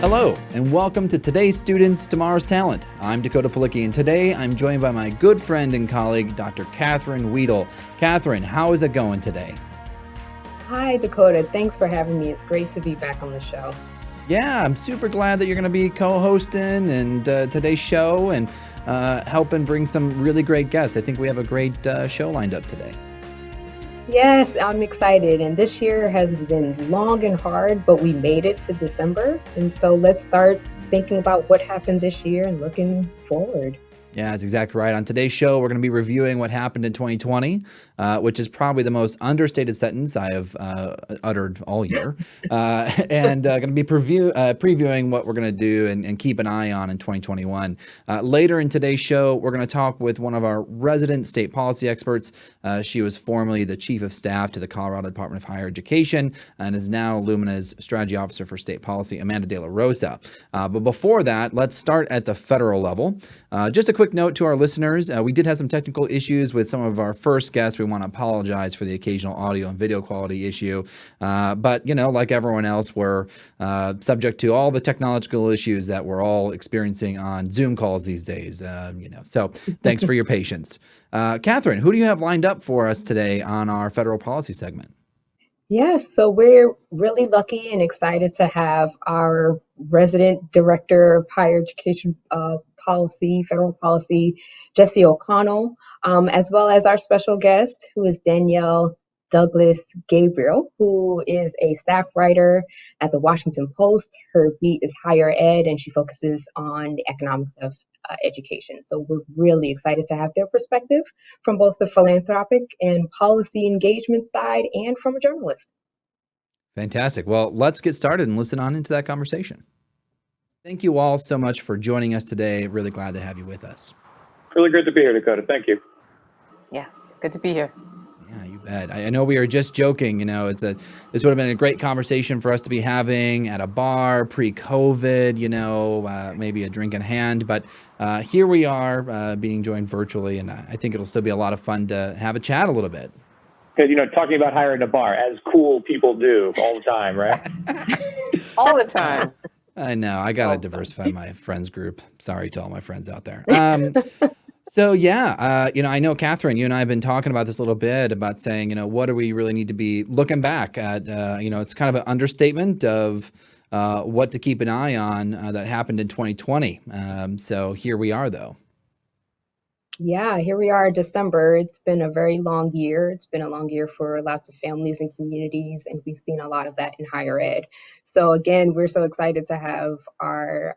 Hello, and welcome to Today's Students, Tomorrow's Talent. I'm Dakota Palicki, and today I'm joined by my good friend and colleague, Dr. Catherine Weedle. Catherine, how is it going today? Hi, Dakota. Thanks for having me. It's great to be back on the show. Yeah, I'm super glad that you're going to be co-hosting and today's show and helping bring some really great guests. I think we have a great show lined up today. Yes, I'm excited. And this year has been long and hard, but we made it to December. And so let's start thinking about what happened this year and looking forward. Yeah, that's exactly right. On today's show, we're going to be reviewing what happened in 2020, which is probably the most understated sentence I have uttered all year, and going to be previewing what we're going to do and keep an eye on in 2021. Later in today's show, we're going to talk with one of our resident state policy experts. She was formerly the chief of staff to the Colorado Department of Higher Education and is now Lumina's strategy officer for state policy, Amanda De La Rosa. But before that, let's start at the federal level. Just a quick note to our listeners, we did have some technical issues with some of our first guests. We want to apologize for the occasional audio and video quality issue. But, you know, like everyone else, we're subject to all the technological issues that we're all experiencing on Zoom calls these days. So thanks for your patience. Catherine, who do you have lined up for us today on our federal policy segment? Yes, so we're really lucky and excited to have our resident director of higher education policy, federal policy, Jesse O'Connell, as well as our special guest, who is Danielle Douglas Gabriel, who is a staff writer at the Washington Post. Her beat is higher ed, and she focuses on the economics of education. So we're really excited to have their perspective from both the philanthropic and policy engagement side and from a journalist. Fantastic. Well, let's get started and listen on into that conversation. Thank you all so much for joining us today. Really glad to have you with us. Really good to be here, Dakota. Thank you. Yes, good to be here. Yeah, you bet. I know we were just joking, this would have been a great conversation for us to be having at a bar pre-COVID, maybe a drink in hand, but here we are being joined virtually, and I think it'll still be a lot of fun to have a chat a little bit. Because, talking about hiring a bar, as cool people do all the time, right? All the time. I know. I got to diversify my friends group. Sorry to all my friends out there. So, I know, Catherine, you and I have been talking about this a little bit about saying, what do we really need to be looking back at? It's kind of an understatement of what to keep an eye on that happened in 2020. So here we are, though. Yeah, here we are, December. It's been a very long year. It's been a long year for lots of families and communities, and we've seen a lot of that in higher ed. So again, we're so excited to have our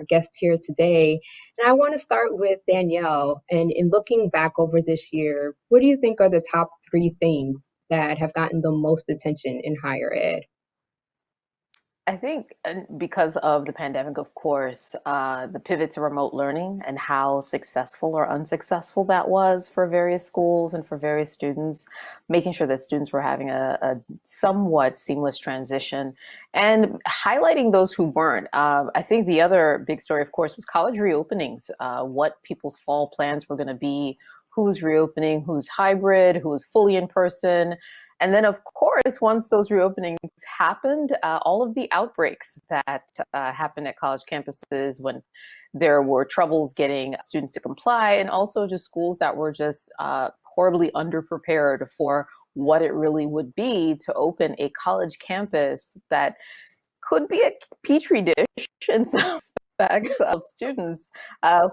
guest here today. And I want to start with Danielle. And in looking back over this year, what do you think are the top 3 things that have gotten the most attention in higher ed? I think because of the pandemic, of course, the pivot to remote learning and how successful or unsuccessful that was for various schools and for various students, making sure that students were having a somewhat seamless transition and highlighting those who weren't. I think the other big story, of course, was college reopenings, what people's fall plans were going to be, who's reopening, who's hybrid, who's fully in person. And then, of course, once those reopenings happened, all of the outbreaks that happened at college campuses when there were troubles getting students to comply, and also just schools that were just horribly underprepared for what it really would be to open a college campus that could be a petri dish in some aspects of students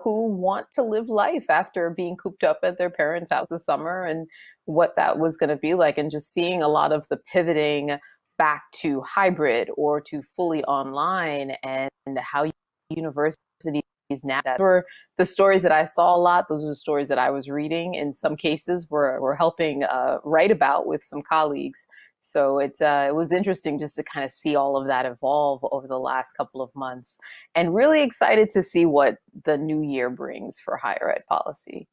who want to live life after being cooped up at their parents' house this summer, and what that was going to be like, and just seeing a lot of the pivoting back to hybrid or to fully online, and how universities now, that were the stories that I saw a lot. Those are the stories that I was reading. In some cases, we're helping write about with some colleagues. So it was interesting just to kind of see all of that evolve over the last couple of months, and really excited to see what the new year brings for higher ed policy.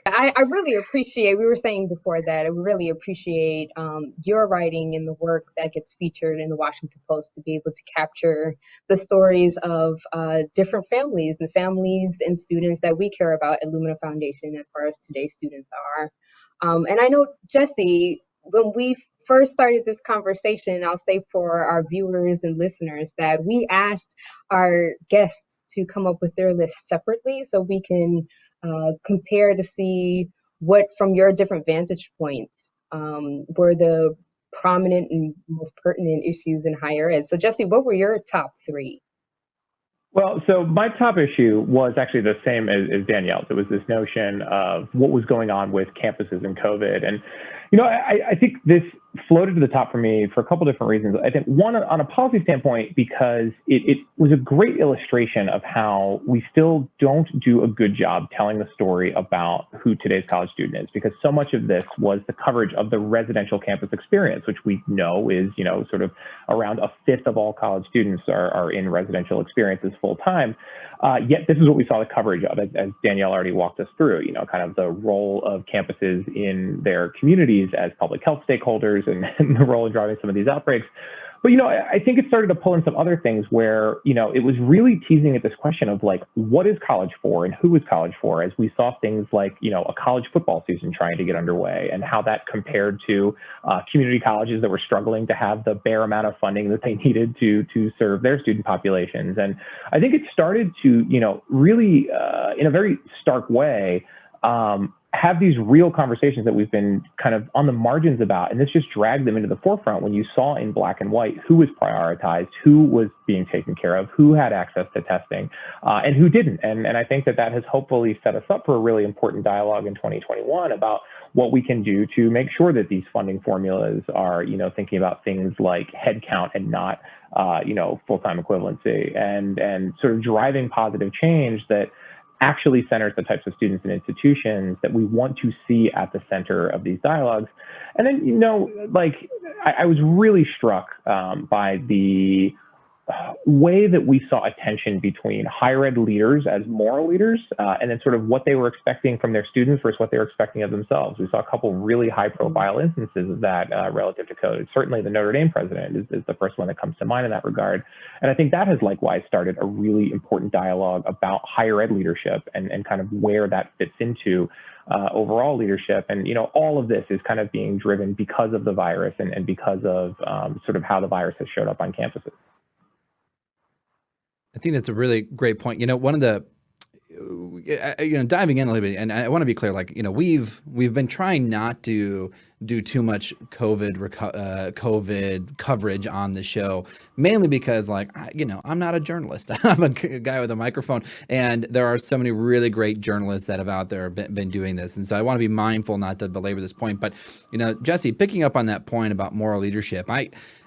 I really appreciate, we were saying before that, I really appreciate your writing and the work that gets featured in the Washington Post to be able to capture the stories of different families and students that we care about at Lumina Foundation as far as today's students are. And I know, Jesse, when we first started this conversation, I'll say for our viewers and listeners that we asked our guests to come up with their list separately so we can compare to see what, from your different vantage points, were the prominent and most pertinent issues in higher ed. So, Jesse, what were your top three? Well, so my top issue was actually the same as Danielle's. It was this notion of what was going on with campuses and COVID. And, I think this floated to the top for me for a couple different reasons. I think one, on a policy standpoint, because it was a great illustration of how we still don't do a good job telling the story about who today's college student is, because so much of this was the coverage of the residential campus experience, which we know is, sort of around a fifth of all college students are in residential experiences full time. Yet this is what we saw the coverage of, as Danielle already walked us through, kind of the role of campuses in their communities as public health stakeholders and the role in driving some of these outbreaks. But, I think it started to pull in some other things where, it was really teasing at this question of like, what is college for and who is college for, as we saw things like, a college football season trying to get underway and how that compared to community colleges that were struggling to have the bare amount of funding that they needed to serve their student populations. And I think it started to, really, in a very stark way, have these real conversations that we've been kind of on the margins about, and this just dragged them into the forefront when you saw in black and white who was prioritized, who was being taken care of, who had access to testing, and who didn't. And I think that has hopefully set us up for a really important dialogue in 2021 about what we can do to make sure that these funding formulas are, thinking about things like headcount and not, full-time equivalency, and sort of driving positive change that actually centers the types of students and institutions that we want to see at the center of these dialogues. And then, I was really struck by the way that we saw a tension between higher ed leaders as moral leaders, and then sort of what they were expecting from their students versus what they were expecting of themselves. We saw a couple really high-profile instances of that relative to COVID. Certainly, the Notre Dame president is the first one that comes to mind in that regard. And I think that has likewise started a really important dialogue about higher ed leadership and kind of where that fits into overall leadership. And, all of this is kind of being driven because of the virus and because of sort of how the virus has showed up on campuses. I think that's a really great point. One of the, diving in a little bit, and I want to be clear, we've been trying not to do too much COVID coverage on the show, mainly because I'm not a journalist. I'm a guy with a microphone, and there are so many really great journalists that have out there been doing this. And so I want to be mindful not to belabor this point. But, Jesse, picking up on that point about moral leadership,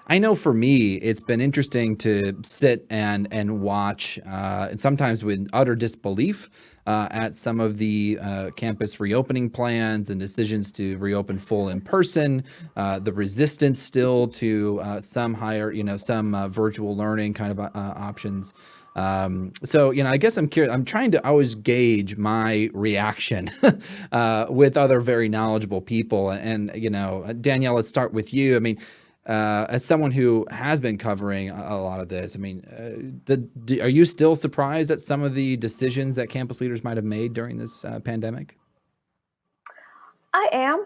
I know for me, it's been interesting to sit and watch, and sometimes with utter disbelief, at some of the campus reopening plans and decisions to reopen full in person, the resistance still to some higher, some virtual learning kind of options. So, I guess I'm curious. I'm trying to always gauge my reaction with other very knowledgeable people. And, Danielle, let's start with you. I mean, as someone who has been covering a lot of this, I mean, are you still surprised at some of the decisions that campus leaders might have made during this pandemic? I am,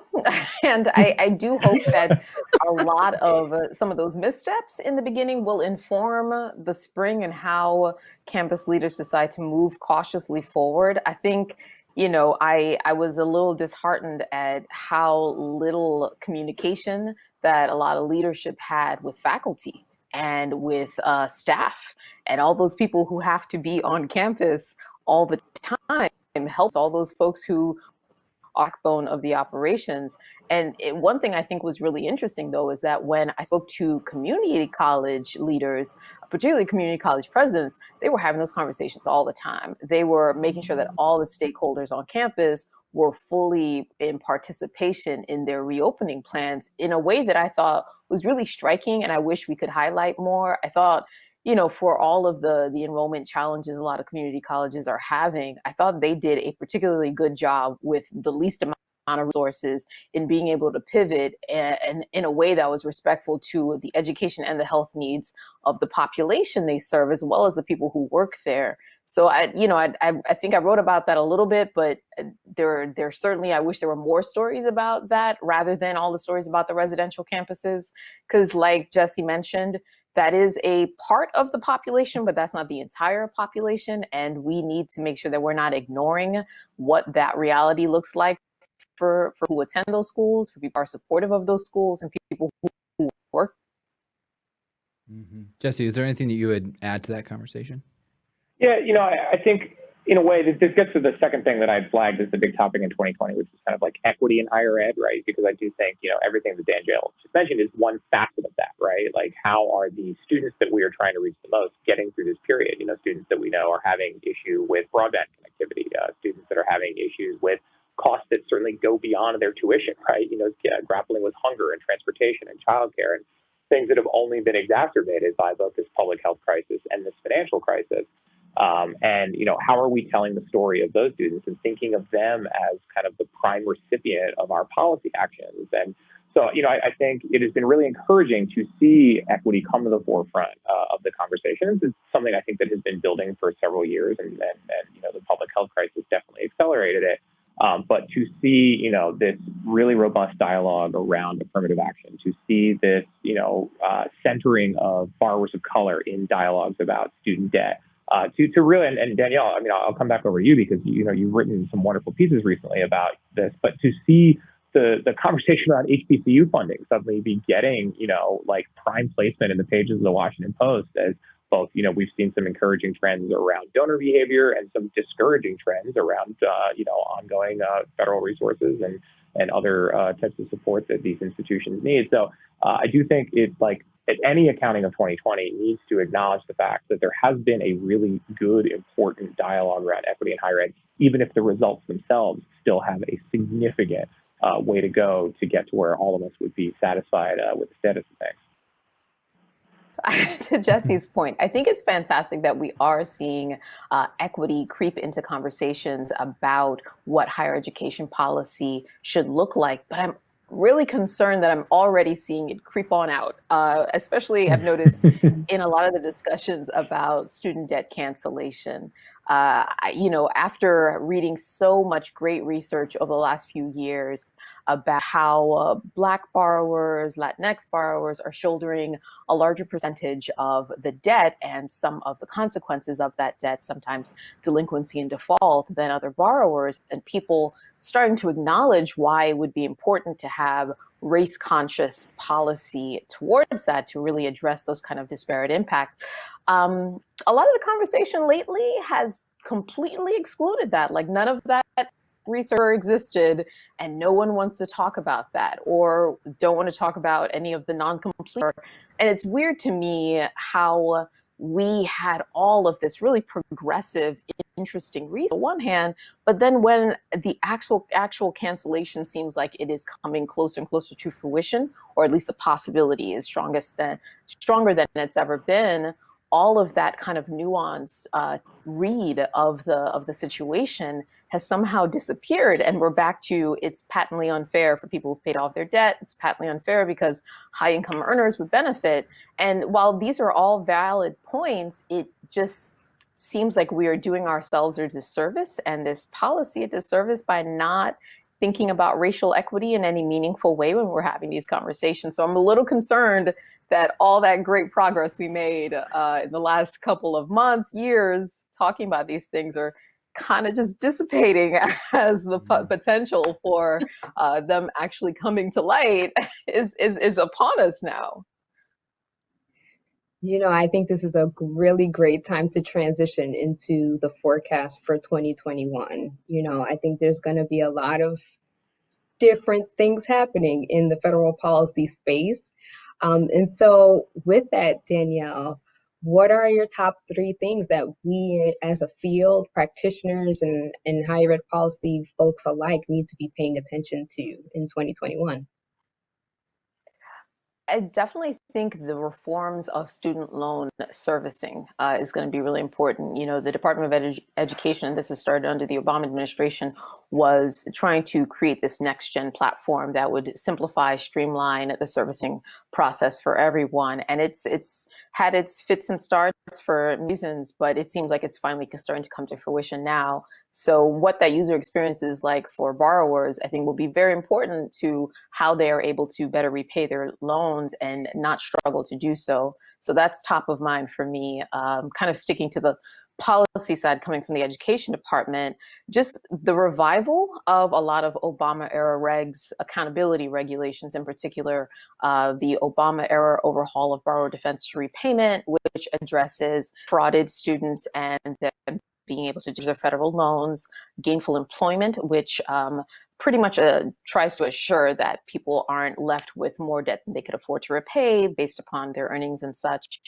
and I do hope that a lot of some of those missteps in the beginning will inform the spring and how campus leaders decide to move cautiously forward. I think, I was a little disheartened at how little communication that a lot of leadership had with faculty and with staff and all those people who have to be on campus all the time, helps all those folks who are backbone of the operations. And one thing I think was really interesting, though, is that when I spoke to community college leaders, particularly community college presidents, they were having those conversations all the time. They were making sure that all the stakeholders on campus were fully in participation in their reopening plans in a way that I thought was really striking, and I wish we could highlight more. I thought, for all of the enrollment challenges a lot of community colleges are having, I thought they did a particularly good job with the least amount of resources in being able to pivot and in a way that was respectful to the education and the health needs of the population they serve, as well as the people who work there. So I think I wrote about that a little bit, but there certainly, I wish there were more stories about that rather than all the stories about the residential campuses. Because like Jesse mentioned, that is a part of the population, but that's not the entire population. And we need to make sure that we're not ignoring what that reality looks like for who attend those schools, for people who are supportive of those schools, and people who work. Jesse, is there anything that you would add to that conversation? Yeah, I think in a way this gets to the second thing that I flagged as the big topic in 2020, which is kind of like equity in higher ed, right? Because I do think, everything that Danielle just mentioned is one facet of that, right? Like, how are the students that we are trying to reach the most getting through this period? Students that we know are having issue with broadband connectivity, students that are having issues with costs that certainly go beyond their tuition, right? Grappling with hunger and transportation and childcare and things that have only been exacerbated by both this public health crisis and this financial crisis. And how are we telling the story of those students and thinking of them as kind of the prime recipient of our policy actions? And so, I think it has been really encouraging to see equity come to the forefront of the conversations. It's something I think that has been building for several years, and the public health crisis definitely accelerated it. But to see, this really robust dialogue around affirmative action, to see this, centering of borrowers of color in dialogues about student debt, to really, and Danielle, I'll come back over to you because, you've written some wonderful pieces recently about this, but to see the conversation around HBCU funding suddenly be getting, like prime placement in the pages of the Washington Post as both, we've seen some encouraging trends around donor behavior and some discouraging trends around, ongoing federal resources and other types of support that these institutions need. So I do think it's like, any accounting of 2020 needs to acknowledge the fact that there has been a really good, important dialogue around equity in higher ed, even if the results themselves still have a significant way to go to get to where all of us would be satisfied with the status of things. To Jesse's point, I think it's fantastic that we are seeing equity creep into conversations about what higher education policy should look like. But I'm really concerned that I'm already seeing it creep on out, especially I've noticed in a lot of the discussions about student debt cancellation. After reading so much great research over the last few years about how Black borrowers, Latinx borrowers are shouldering a larger percentage of the debt and some of the consequences of that debt, sometimes delinquency and default, than other borrowers, and people starting to acknowledge why it would be important to have race-conscious policy towards that to really address those kind of disparate impacts. A lot of the conversation lately has completely excluded that. Like, none of that research existed, and no one wants to talk about that or don't want to talk about any of the non-complete. And it's weird to me how we had all of this really progressive, interesting research on one hand, but then when the actual cancellation seems like it is coming closer and closer to fruition, or at least the possibility is stronger than it's ever been, all of that kind of nuance read of the situation has somehow disappeared, and we're back to it's patently unfair for people who've paid off their debt. It's patently unfair because high income earners would benefit. And while these are all valid points, it just seems like we are doing ourselves a disservice and this policy a disservice by not thinking about racial equity in any meaningful way when we're having these conversations. So I'm a little concerned that all that great progress we made in the last couple of months, years, talking about these things are kind of just dissipating as the potential for them actually coming to light is upon us now. I think this is a really great time to transition into the forecast for 2021. I think there's going to be a lot of different things happening in the federal policy space. And so with that, Danielle, what are your top 3 things that we as a field, practitioners and higher ed policy folks alike need to be paying attention to in 2021? I definitely think the reforms of student loan servicing is going to be really important. You know, the Department of Education, this has started under the Obama administration, was trying to create this next gen platform that would simplify, streamline the servicing process for everyone. And it's had its fits and starts for reasons, but it seems like it's finally starting to come to fruition now. So what that user experience is like for borrowers, I think will be very important to how they are able to better repay their loans and not struggle to do so. So that's top of mind for me. Kind of sticking to the policy side coming from the education department, just the revival of a lot of Obama era regs, accountability regulations in particular, the Obama era overhaul of borrower defense to repayment, which addresses frauded students and their being able to do their federal loans, gainful employment, which pretty much tries to assure that people aren't left with more debt than they could afford to repay based upon their earnings and such.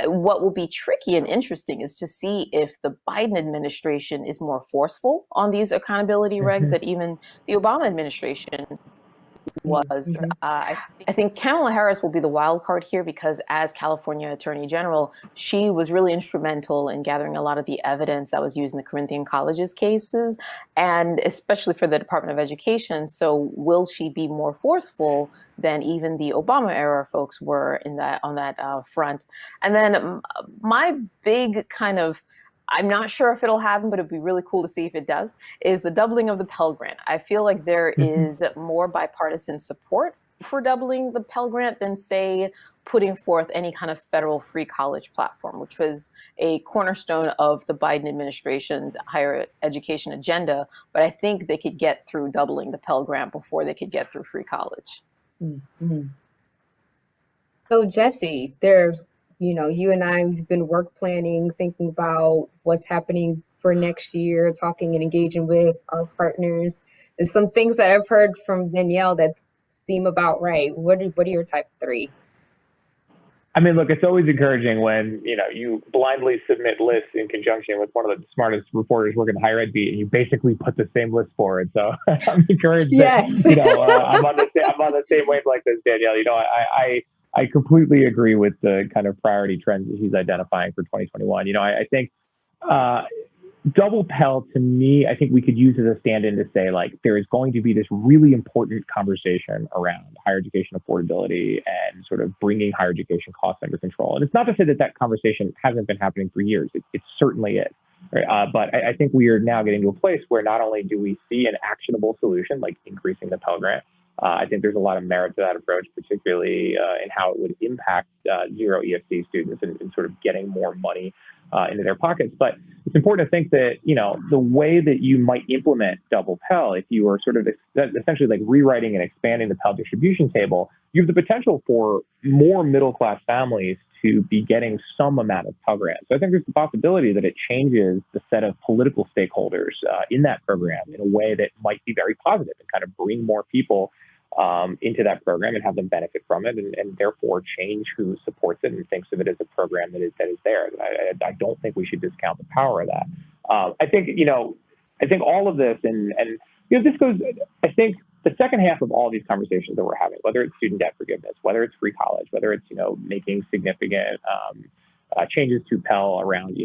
What will be tricky and interesting is to see if the Biden administration is more forceful on these accountability regs that even the Obama administration was. Mhm. I think Kamala Harris will be the wild card here because, as California Attorney General, she was really instrumental in gathering a lot of the evidence that was used in the Corinthian Colleges cases, and especially for the Department of Education. So, will she be more forceful than even the Obama era folks were in that on that front? And then my big kind of I'm not sure if it'll happen, but it'd be really cool to see if it does, is the doubling of the Pell Grant. I feel like there is more bipartisan support for doubling the Pell Grant than, say, putting forth any kind of federal free college platform, which was a cornerstone of the Biden administration's higher education agenda. But I think they could get through doubling the Pell Grant before they could get through free college. Mhm. So Jesse, you and I, we've been work planning, thinking about what's happening for next year, talking and engaging with our partners. There's some things that I've heard from Danielle that seem about right. What are your type three? I mean, look, it's always encouraging when, you blindly submit lists in conjunction with one of the smartest reporters working at higher ed beat, and you basically put the same list forward. So I'm encouraged Yes. that, I'm on the same wavelength as Danielle. I completely agree with the kind of priority trends that he's identifying for 2021. I think double Pell, to me, I think we could use as a stand-in to say, like, there is going to be this really important conversation around higher education affordability and sort of bringing higher education costs under control. And it's not to say that that conversation hasn't been happening for years. It certainly is. Right? But I think we are now getting to a place where not only do we see an actionable solution, like increasing the Pell Grant, I think there's a lot of merit to that approach, particularly in how it would impact zero ESC students and sort of getting more money into their pockets. But it's important to think that, the way that you might implement double Pell, if you are sort of essentially like rewriting and expanding the Pell distribution table, you have the potential for more middle-class families to be getting some amount of Pell Grant. So I think there's the possibility that it changes the set of political stakeholders in that program in a way that might be very positive and kind of bring more people into that program and have them benefit from it, and therefore change who supports it and thinks of it as a program that is there. I don't think we should discount the power of that. I think all of this and this goes. I think the second half of all these conversations that we're having, whether it's student debt forgiveness, whether it's free college, whether it's making significant changes to Pell around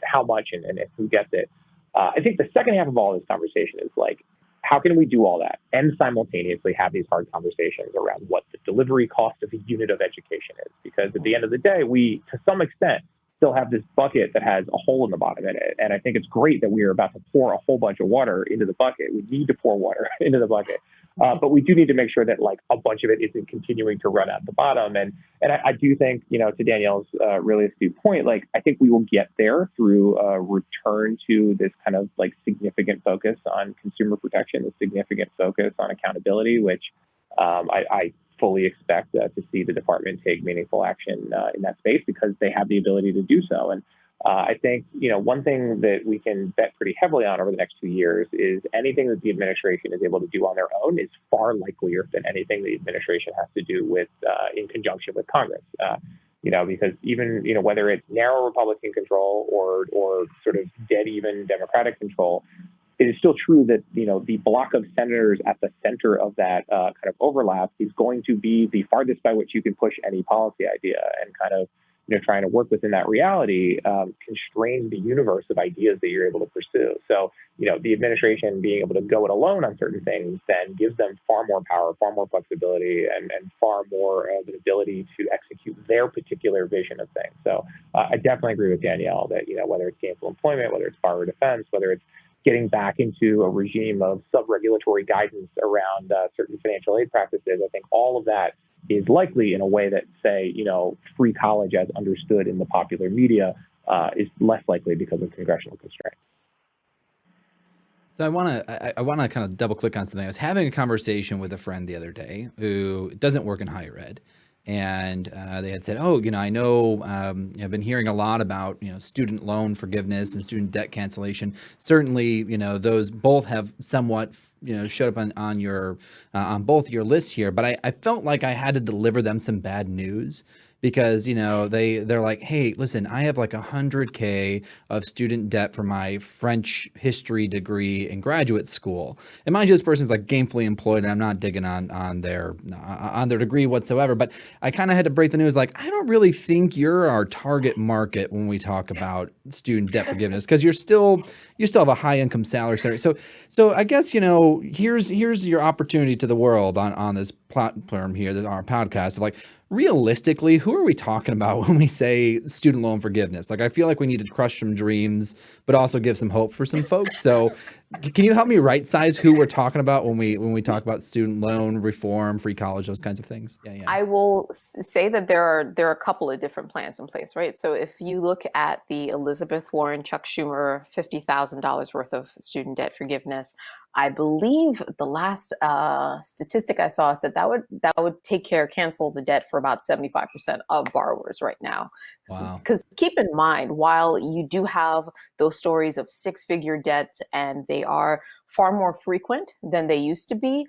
how much and who gets it. I think the second half of all this conversation is like, how can we do all that and simultaneously have these hard conversations around what the delivery cost of a unit of education is? Because at the end of the day, we, to some extent, still have this bucket that has a hole in the bottom in it. And I think it's great that we are about to pour a whole bunch of water into the bucket. We need to pour water into the bucket. But we do need to make sure that like a bunch of it isn't continuing to run out the bottom. And I do think, to Danielle's really astute point, like I think we will get there through a return to this kind of like significant focus on consumer protection, a significant focus on accountability, which I fully expect to see the department take meaningful action in that space because they have the ability to do so. And I think, one thing that we can bet pretty heavily on over the next 2 years is anything that the administration is able to do on their own is far likelier than anything the administration has to do with in conjunction with Congress. Because even, whether it's narrow Republican control or sort of dead even Democratic control, it is still true that, the block of senators at the center of that kind of overlap is going to be the farthest by which you can push any policy idea, and kind of, trying to work within that reality constrains the universe of ideas that you're able to pursue. So, the administration being able to go it alone on certain things then gives them far more power, far more flexibility, and far more of an ability to execute their particular vision of things. So I definitely agree with Danielle that, whether it's gainful employment, whether it's borrower defense, whether it's getting back into a regime of sub-regulatory guidance around certain financial aid practices, I think all of that is likely in a way that, say, free college as understood in the popular media is less likely because of congressional constraints. So I want to kind of double click on something. I was having a conversation with a friend the other day who doesn't work in higher ed. And they had said, oh, I know I've been hearing a lot about, student loan forgiveness and student debt cancellation. Certainly, those both have somewhat, showed up on your on both your lists here. But I felt like I had to deliver them some bad news, because, they're like, hey, listen, I have like $100K of student debt for my French history degree in graduate school. And mind you, this person's like gainfully employed, and I'm not digging on their degree whatsoever. But I kind of had to break the news, like, I don't really think you're our target market when we talk about student debt forgiveness, because you still have a high income salary. So I guess, here's your opportunity to the world on this platform here, our podcast, of like, realistically, who are we talking about when we say student loan forgiveness? Like, I feel like we need to crush some dreams, but also give some hope for some folks. So can you help me right size who we're talking about when we talk about student loan reform, free college, those kinds of things? Yeah. I will say that there are a couple of different plans in place, right? So if you look at the Elizabeth Warren, Chuck Schumer, $50,000 worth of student debt forgiveness, I believe the last statistic I saw said that would cancel the debt for about 75% of borrowers right now. Wow. Because keep in mind, while you do have those stories of six-figure debt, and they are far more frequent than they used to be,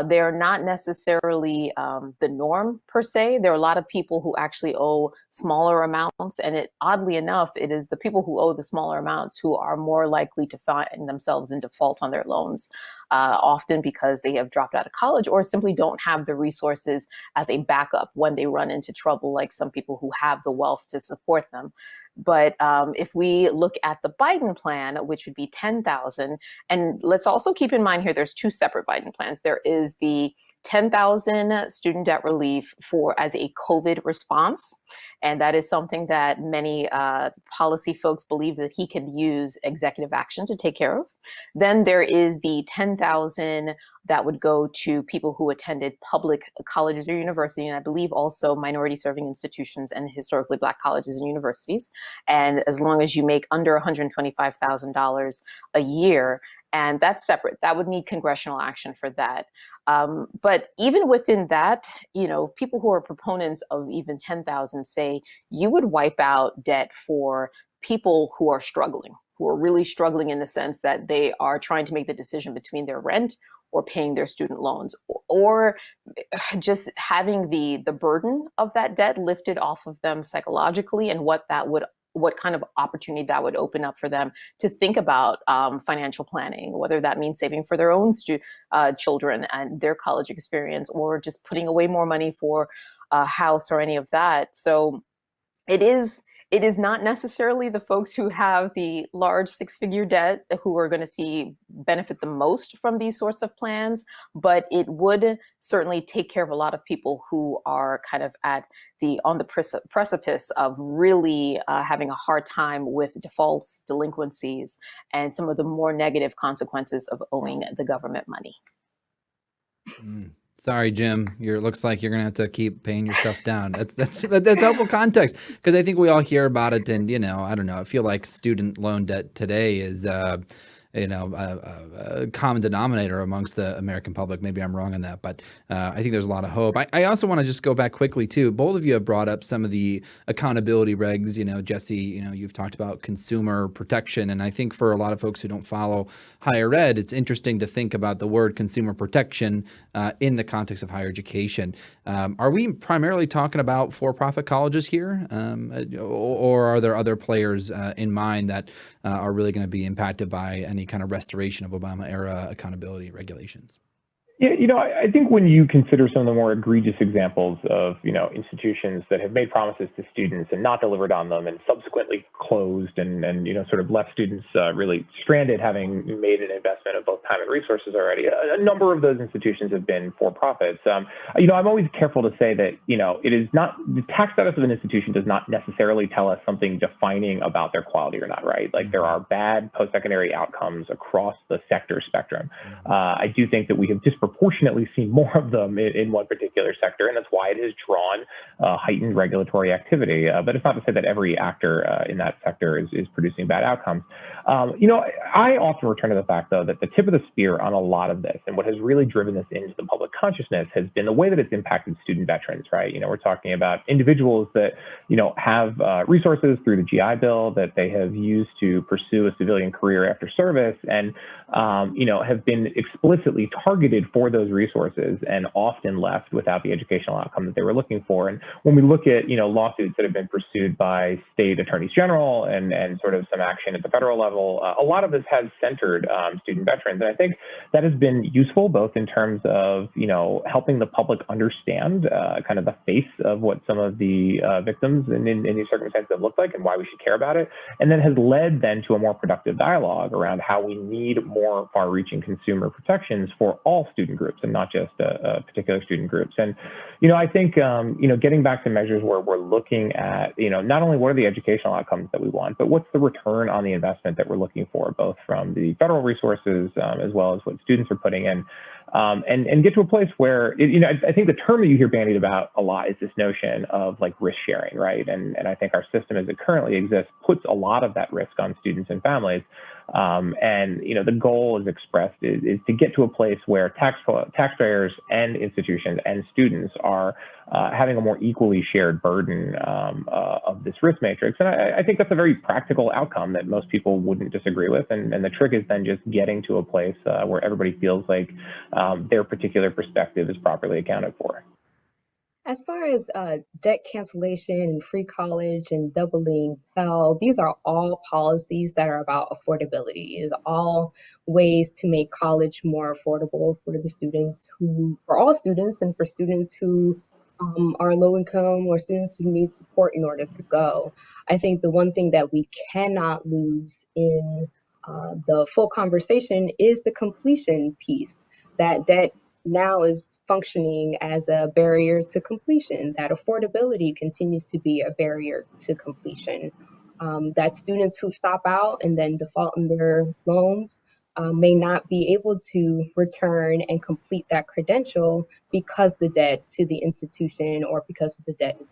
they are not necessarily the norm per se. There are a lot of people who actually owe smaller amounts, and oddly enough, it is the people who owe the smaller amounts who are more likely to find themselves in default on their loans, often because they have dropped out of college or simply don't have the resources as a backup when they run into trouble, like some people who have the wealth to support them. But if we look at the Biden plan, which would be $10,000, and let's also keep in mind here, there's two separate Biden plans. There is the $10,000 student debt relief as a COVID response. And that is something that many policy folks believe that he could use executive action to take care of. Then there is the $10,000 that would go to people who attended public colleges or universities, and I believe also minority serving institutions and historically Black colleges and universities. And as long as you make under $125,000 a year, and that's separate, that would need congressional action for that. But even within that, people who are proponents of even 10,000 say you would wipe out debt for people who are struggling, who are really struggling in the sense that they are trying to make the decision between their rent or paying their student loans, or just having the burden of that debt lifted off of them psychologically, and what kind of opportunity that would open up for them to think about financial planning, whether that means saving for their own children and their college experience, or just putting away more money for a house or any of that. So it is not necessarily the folks who have the large six-figure debt who are going to benefit the most from these sorts of plans, but it would certainly take care of a lot of people who are kind of on the precipice of really having a hard time with defaults, delinquencies, and some of the more negative consequences of owing the government money. Sorry, Jim. Looks like you're gonna have to keep paying your stuff down. That's helpful context, because I think we all hear about it, and I don't know. I feel like student loan debt today is a common denominator amongst the American public. Maybe I'm wrong on that, but I think there's a lot of hope. I also want to just go back quickly too. Both of you have brought up some of the accountability regs. Jesse, you've talked about consumer protection, and I think for a lot of folks who don't follow higher ed, it's interesting to think about the word consumer protection in the context of higher education. Are we primarily talking about for-profit colleges here, or are there other players in mind that are really going to be impacted by any any kind of restoration of Obama era accountability regulations? Yeah, I think when you consider some of the more egregious examples of, institutions that have made promises to students and not delivered on them and subsequently closed and sort of left students really stranded, having made an investment of both time and resources already, a number of those institutions have been for profits. I'm always careful to say that, it is not, the tax status of an institution does not necessarily tell us something defining about their quality or not, right? Like there are bad post-secondary outcomes across the sector spectrum. I do think that we have disproportionately seen more of them in one particular sector, and that's why it has drawn heightened regulatory activity. But it's not to say that every actor in that sector is producing bad outcomes. I often return to the fact, though, that the tip of the spear on a lot of this, and what has really driven this into the public consciousness, has been the way that it's impacted student veterans, right? We're talking about individuals that, have resources through the GI Bill that they have used to pursue a civilian career after service, and, have been explicitly targeted for those resources and often left without the educational outcome that they were looking for. And when we look at, lawsuits that have been pursued by state attorneys general and sort of some action at the federal level, a lot of this has centered student veterans. And I think that has been useful both in terms of, helping the public understand kind of the face of what some of the victims in these circumstances have looked like and why we should care about it. And then has led then to a more productive dialogue around how we need more far-reaching consumer protections for all student groups and not just particular student groups. And, I think, getting back to measures where we're looking at, not only what are the educational outcomes that we want, but what's the return on the investment that we're looking for, both from the federal resources as well as what students are putting in, and get to a place where, I think the term that you hear bandied about a lot is this notion of like risk sharing, right? And I think our system as it currently exists puts a lot of that risk on students and families. And the goal is expressed is to get to a place where taxpayers and institutions and students are having a more equally shared burden of this risk matrix. And I think that's a very practical outcome that most people wouldn't disagree with. And the trick is then just getting to a place where everybody feels like their particular perspective is properly accounted for. As far as debt cancellation and free college and doubling Pell, these are all policies that are about affordability. It is all ways to make college more affordable for the students for all students, and for students who are low income or students who need support in order to go. I think the one thing that we cannot lose in the full conversation is the completion piece. That debt now is functioning as a barrier to completion, that affordability continues to be a barrier to completion, that students who stop out and then default in their loans may not be able to return and complete that credential because the debt to the institution or because the debt is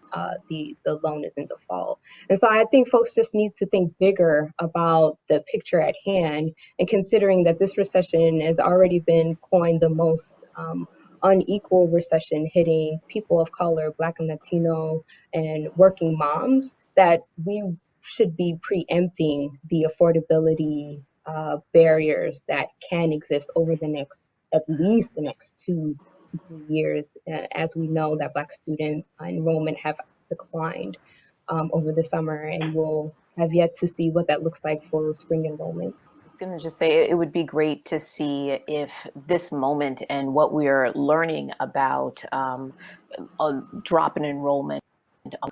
the loan is in default. And so I think folks just need to think bigger about the picture at hand, and considering that this recession has already been coined the most unequal recession, hitting people of color, Black and Latino, and working moms, that we should be preempting the affordability barriers that can exist over at least the next 2 to 3 years, as we know that Black student enrollment have declined over the summer, and we'll have yet to see what that looks like for spring enrollments. I was going to just say it would be great to see if this moment and what we are learning about a drop in enrollment,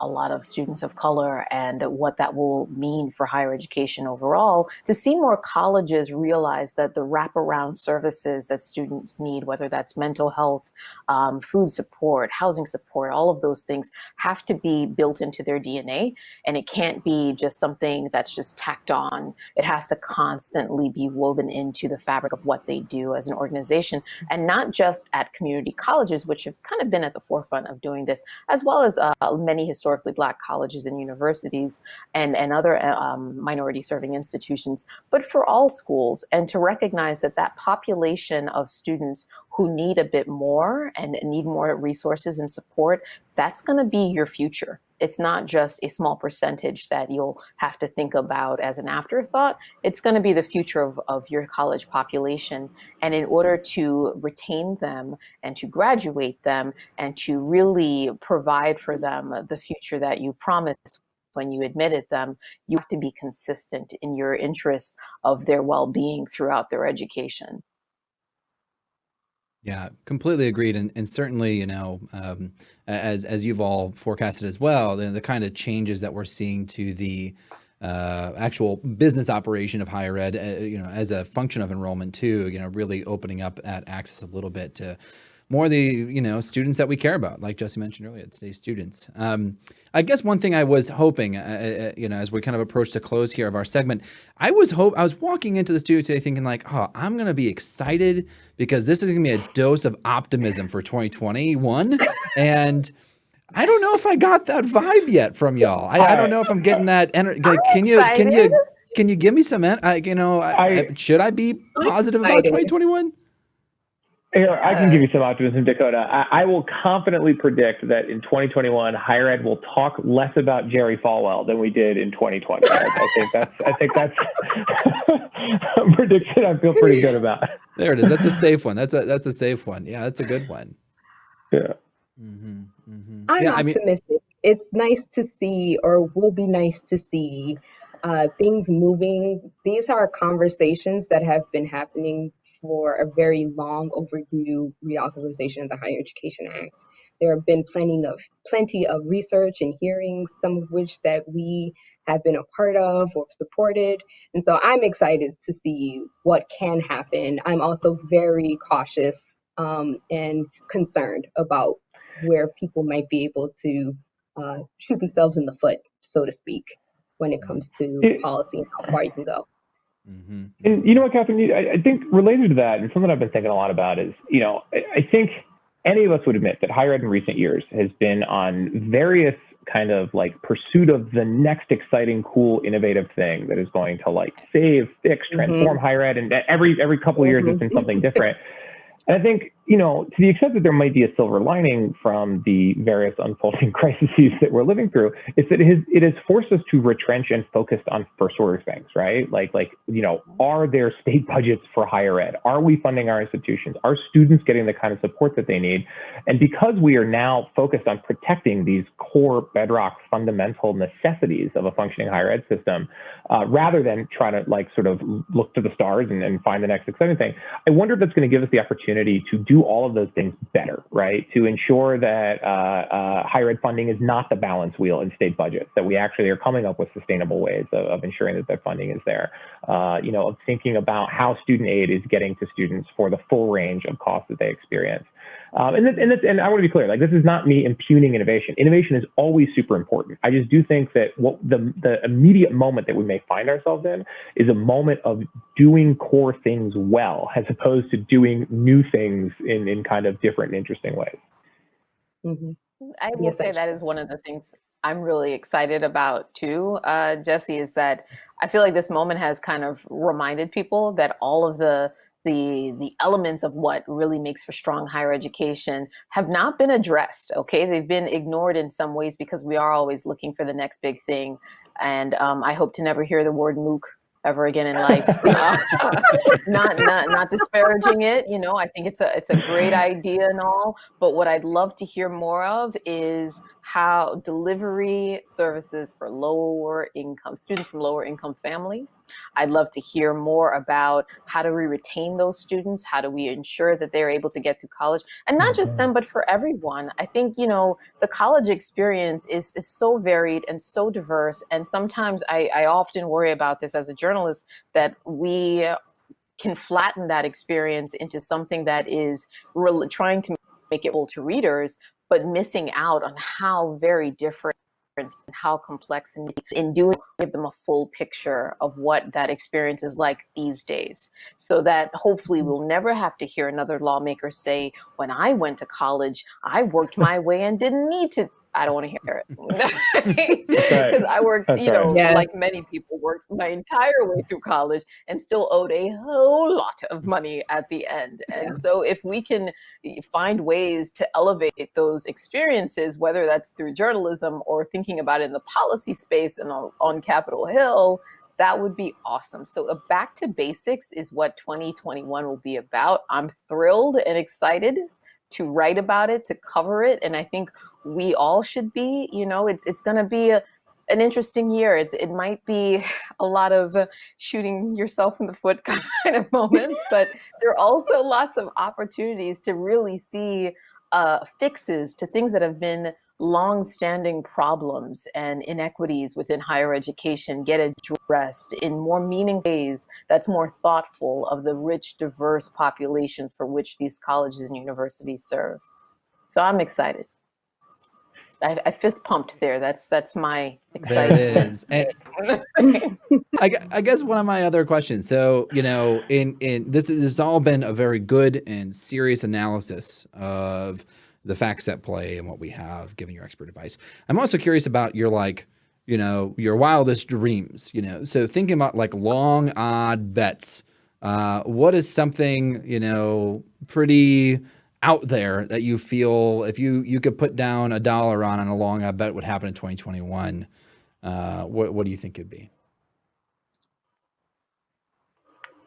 a lot of students of color, and what that will mean for higher education overall, to see more colleges realize that the wraparound services that students need, whether that's mental health, food support, housing support, all of those things have to be built into their DNA. And it can't be just something that's just tacked on. It has to constantly be woven into the fabric of what they do as an organization, and not just at community colleges, which have kind of been at the forefront of doing this, as well as many historically Black colleges and universities and other minority serving institutions, but for all schools, and to recognize that that population of students who need a bit more and need more resources and support, that's going to be your future. It's not just a small percentage that you'll have to think about as an afterthought. It's going to be the future of your college population. And in order to retain them and to graduate them and to really provide for them the future that you promised when you admitted them, you have to be consistent in your interests of their well-being throughout their education. Yeah, completely agreed, and certainly, as you've all forecasted as well, the kind of changes that we're seeing to the actual business operation of higher ed, as a function of enrollment too, really opening up that access a little bit to more of the students that we care about, like Jesse mentioned earlier, today's students. I guess one thing I was hoping, as we kind of approach the close here of our segment, I was walking into the studio today thinking like, oh, I'm going to be excited because this is going to be a dose of optimism for 2021, and I don't know if I got that vibe yet from y'all. I don't know if I'm getting that energy. Can you give me some? Should I be positive about 2021? Here, I can give you some optimism, Dakota. I will confidently predict that in 2021, higher ed will talk less about Jerry Falwell than we did in 2020. I think that's a prediction I feel pretty good about. There it is. That's a safe one. That's a safe one. Yeah, that's a good one. Yeah. Mm-hmm, mm-hmm. I'm optimistic. It's nice to see, or will be nice to see, things moving. These are conversations that have been happening for a very long overdue reauthorization of the Higher Education Act. There have been plenty of research and hearings, some of which that we have been a part of or supported. And so I'm excited to see what can happen. I'm also very cautious and concerned about where people might be able to shoot themselves in the foot, so to speak, when it comes to policy and how far you can go. Mm-hmm. And you know what, Catherine, I think related to that, and something I've been thinking a lot about is, I think any of us would admit that higher ed in recent years has been on various kind of like pursuit of the next exciting, cool, innovative thing that is going to like save, fix, transform higher ed. And every couple of years, it's been something different. And I think, to the extent that there might be a silver lining from the various unfolding crises that we're living through, it's that it has forced us to retrench and focus on first order things, right? Like, are there state budgets for higher ed? Are we funding our institutions? Are students getting the kind of support that they need? And because we are now focused on protecting these core bedrock fundamental necessities of a functioning higher ed system, rather than trying to like sort of look to the stars and find the next exciting thing, I wonder if that's going to give us the opportunity to do all of those things better, right? To ensure that higher ed funding is not the balance wheel in state budgets, that we actually are coming up with sustainable ways of ensuring that funding is there, of thinking about how student aid is getting to students for the full range of costs that they experience. And I want to be clear, like, this is not me impugning innovation. Innovation is always super important. I just do think that what the immediate moment that we may find ourselves in is a moment of doing core things well, as opposed to doing new things in kind of different and interesting ways. Mm-hmm. I will say that is one of the things I'm really excited about too, Jesse, is that I feel like this moment has kind of reminded people that all of the elements of what really makes for strong higher education have not been addressed, okay? They've been ignored in some ways because we are always looking for the next big thing. And I hope to never hear the word MOOC ever again in life. Not disparaging it, I think it's a great idea and all, but what I'd love to hear more of is how delivery services for students from lower income families. I'd love to hear more about how do we retain those students? How do we ensure that they're able to get through college? And not just them, but for everyone. I think, the college experience is so varied and so diverse. And sometimes I often worry about this as a journalist, that we can flatten that experience into something that is really trying to make it able to readers, but missing out on how very different and how complex, and in doing, give them a full picture of what that experience is like these days, so that hopefully we'll never have to hear another lawmaker say, when I went to college, I worked my way and didn't need to. I don't want to hear it, because I worked, like many people, worked my entire way through college and still owed a whole lot of money at the end. And so if we can find ways to elevate those experiences, whether that's through journalism or thinking about it in the policy space and on Capitol Hill, that would be awesome. So back to basics is what 2021 will be about. I'm thrilled and excited to write about it, to cover it. And I think we all should be, it's going to be an interesting year. It might be a lot of shooting yourself in the foot kind of moments, but there are also lots of opportunities to really see fixes to things that have been long-standing problems and inequities within higher education get addressed in more meaningful ways that's more thoughtful of the rich, diverse populations for which these colleges and universities serve. So I'm excited. I fist pumped there. That's my There it excitement. is. And I guess one of my other questions. So, in this has all been a very good and serious analysis of the facts at play and what we have, given your expert advice. I'm also curious about your your wildest dreams. So thinking about like long odd bets. What is something pretty out there that you feel if you could put down $1 on a long odd bet would happen in 2021? What do you think it'd be?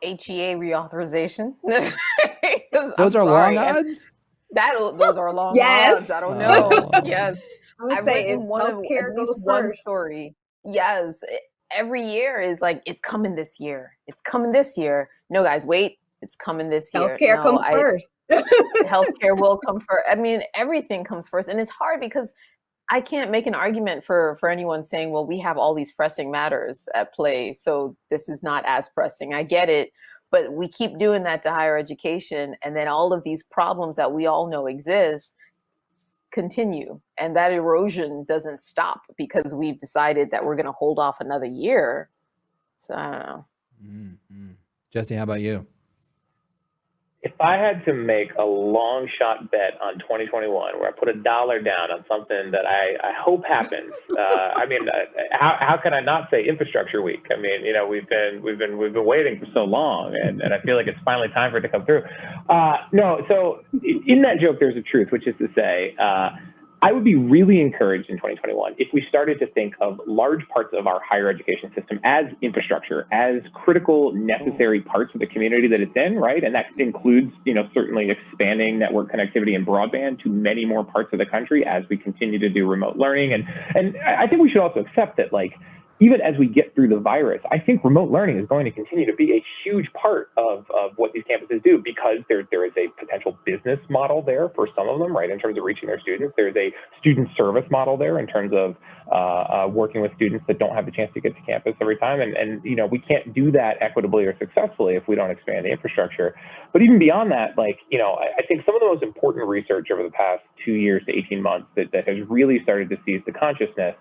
HEA reauthorization. Those I'm are long sorry. odds? Those are long odds. Yes. I don't know. Oh. Yes. I would I've say if written healthcare at goes least one first. story. Yes. Every year is like, it's coming this year. It's coming this year. No, guys, wait. It's coming this year. Healthcare No, comes first. healthcare will come first. I mean, everything comes first. And it's hard because I can't make an argument for anyone saying, well, we have all these pressing matters at play, so this is not as pressing. I get it, but we keep doing that to higher education, and then all of these problems that we all know exist continue, and that erosion doesn't stop because we've decided that we're going to hold off another year. So I don't know. Mm-hmm. Jesse, how about you? If I had to make a long shot bet on 2021, where I put $1 down on something that I hope happens, how can I not say Infrastructure Week? I mean, we've been waiting for so long, and I feel like it's finally time for it to come through. No, so in that joke, there's a truth, which is to say, I would be really encouraged in 2021 if we started to think of large parts of our higher education system as infrastructure, as critical, necessary parts of the community that it's in, right? And that includes, certainly expanding network connectivity and broadband to many more parts of the country as we continue to do remote learning. And I think we should also accept that, even as we get through the virus, I think remote learning is going to continue to be a huge part of what these campuses do, because there is a potential business model there for some of them, right, in terms of reaching their students. There's a student service model there in terms of working with students that don't have the chance to get to campus every time. And we can't do that equitably or successfully if we don't expand the infrastructure. But even beyond that, I think some of the most important research over the past 2 years to 18 months that has really started to seize the consciousness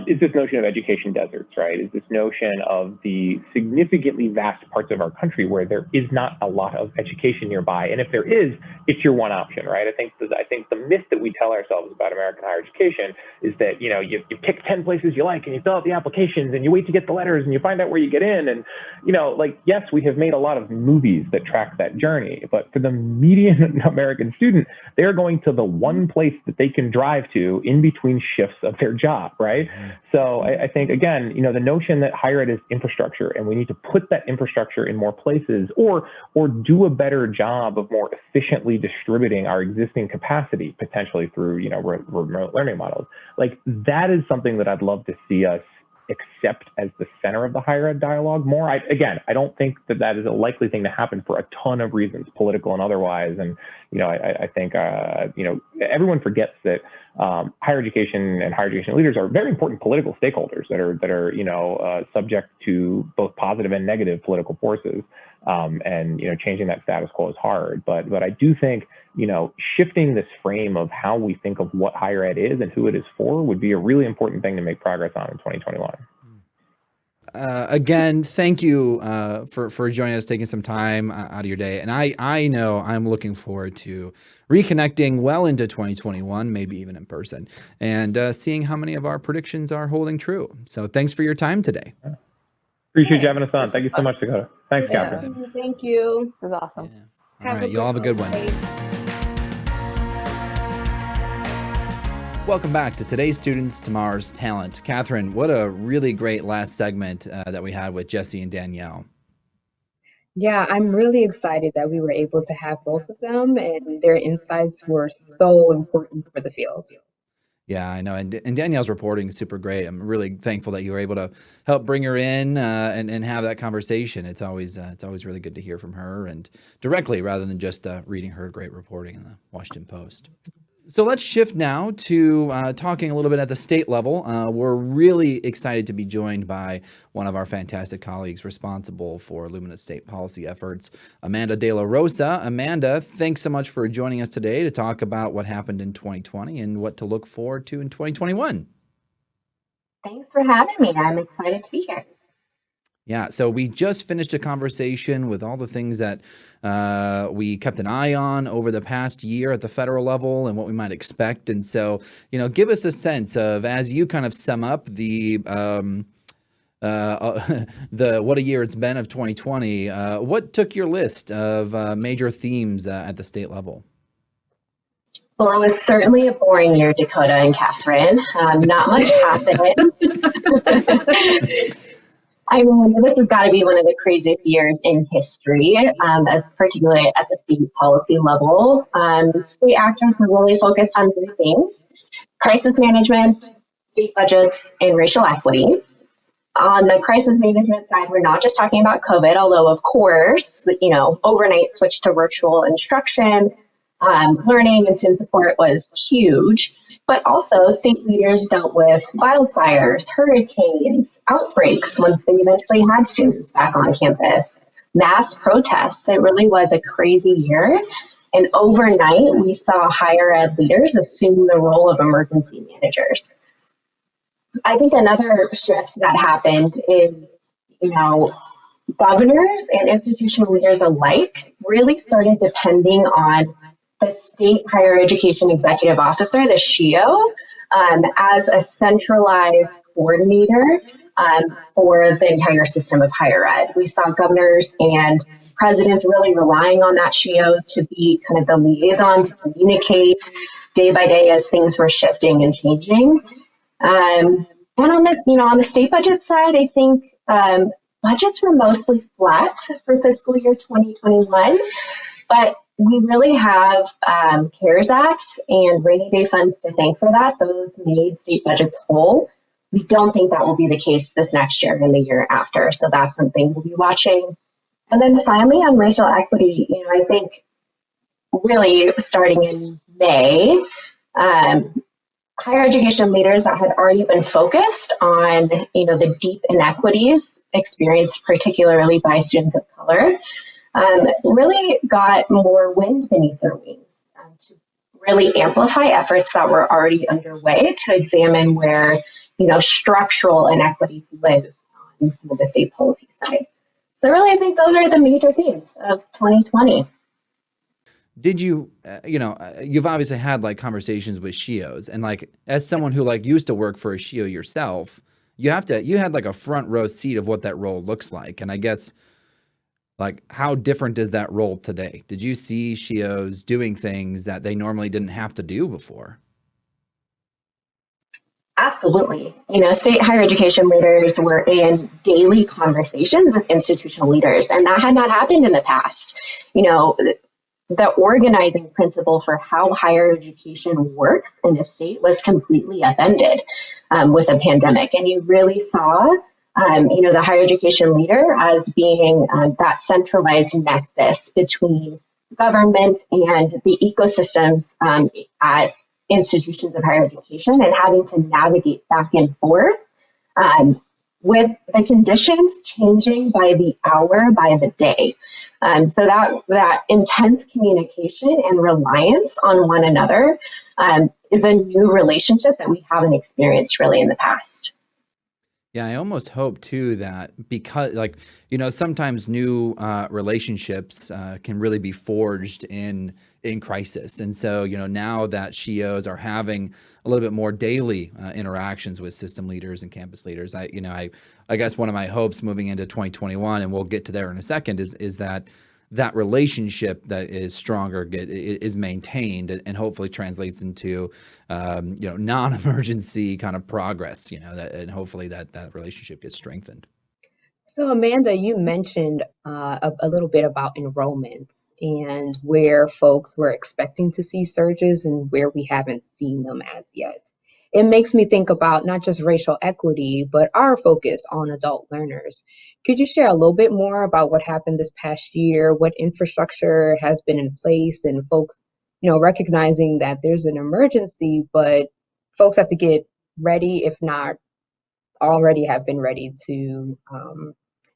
is this notion of education deserts, right? Is this notion of the significantly vast parts of our country where there is not a lot of education nearby, and if there is, it's your one option, right? I think the myth that we tell ourselves about American higher education is that you pick 10 places you like and you fill out the applications and you wait to get the letters and you find out where you get in, and yes, we have made a lot of movies that track that journey, but for the median American student, they're going to the one place that they can drive to in between shifts of their job, right? So I think, again, the notion that higher ed is infrastructure and we need to put that infrastructure in more places or do a better job of more efficiently distributing our existing capacity, potentially through, remote learning models. That is something that I'd love to see us accept as the center of the higher ed dialogue more. I don't think that is a likely thing to happen for a ton of reasons, political and otherwise. And, I think, everyone forgets that higher education and higher education leaders are very important political stakeholders that are subject to both positive and negative political forces. And changing that status quo is hard. But I do think shifting this frame of how we think of what higher ed is and who it is for would be a really important thing to make progress on in 2021. Again, thank you for joining us, taking some time out of your day. And I know I'm looking forward to reconnecting well into 2021, maybe even in person, and seeing how many of our predictions are holding true. So thanks for your time today. Appreciate you having us on. Thank you so much, Dakota. Thanks, Catherine. Thank you. This is awesome. Yeah. All right, y'all have a good one. Welcome back to Today's Students, Tomorrow's Talent. Catherine, what a really great last segment that we had with Jesse and Danielle. Yeah, I'm really excited that we were able to have both of them, and their insights were so important for the field. Yeah, I know. And Danielle's reporting is super great. I'm really thankful that you were able to help bring her in and have that conversation. It's always really good to hear from her and directly rather than just reading her great reporting in the Washington Post. So let's shift now to talking a little bit at the state level. We're really excited to be joined by one of our fantastic colleagues responsible for Lumina's state policy efforts, Amanda De La Rosa. Amanda, thanks so much for joining us today to talk about what happened in 2020 and what to look forward to in 2021. Thanks for having me. I'm excited to be here. Yeah, so we just finished a conversation with all the things that we kept an eye on over the past year at the federal level and what we might expect. And so, give us a sense of, as you kind of sum up the what a year it's been of 2020, what took your list of major themes at the state level? Well, it was certainly a boring year, Dakota and Catherine. Not much happened. I mean, this has got to be one of the craziest years in history, as particularly at the state policy level. State actors were really focused on three things: crisis management, state budgets, and racial equity. On the crisis management side, we're not just talking about COVID, although of course, overnight switch to virtual instruction, learning and student support was huge. But also, state leaders dealt with wildfires, hurricanes, outbreaks once they eventually had students back on campus, mass protests. It really was a crazy year. And overnight, we saw higher ed leaders assume the role of emergency managers. I think another shift that happened is, governors and institutional leaders alike really started depending on the state higher education executive officer, the SHEO, as a centralized coordinator for the entire system of higher ed. We saw governors and presidents really relying on that SHEO to be kind of the liaison to communicate day by day as things were shifting and changing. And on this, on the state budget side, I think budgets were mostly flat for fiscal year 2021, but we really have CARES Act and rainy day funds to thank for that. Those made state budgets whole. We don't think that will be the case this next year and the year after. So that's something we'll be watching. And then finally on racial equity, I think really starting in May, higher education leaders that had already been focused on, the deep inequities experienced particularly by students of color, really got more wind beneath their wings to really amplify efforts that were already underway to examine where, structural inequities live on the state policy side. So really, I think those are the major themes of 2020. Did you, you've obviously had conversations with SHEOs, and as someone who used to work for a SHEO yourself, you had a front row seat of what that role looks like. And I guess, how different is that role today? Did you see SHEOs doing things that they normally didn't have to do before? Absolutely. State higher education leaders were in daily conversations with institutional leaders, and that had not happened in the past. The organizing principle for how higher education works in a state was completely upended with a pandemic. And you really saw, the higher education leader as being that centralized nexus between government and the ecosystems at institutions of higher education, and having to navigate back and forth with the conditions changing by the hour, by the day. So that intense communication and reliance on one another is a new relationship that we haven't experienced really in the past. Yeah, I almost hope too that because sometimes new relationships can really be forged in crisis. And so, now that SHEOs are having a little bit more daily interactions with system leaders and campus leaders, I guess one of my hopes moving into 2021, and we'll get to there in a second, is that relationship that is stronger is maintained and hopefully translates into non-emergency kind of progress, and hopefully that relationship gets strengthened. So Amanda, you mentioned a little bit about enrollments and where folks were expecting to see surges and where we haven't seen them as yet. it makes me think about not just racial equity, but our focus on adult learners. Could you share a little bit more about what happened this past year, what infrastructure has been in place, and folks, recognizing that there's an emergency, but folks have to get ready, if not already have been ready to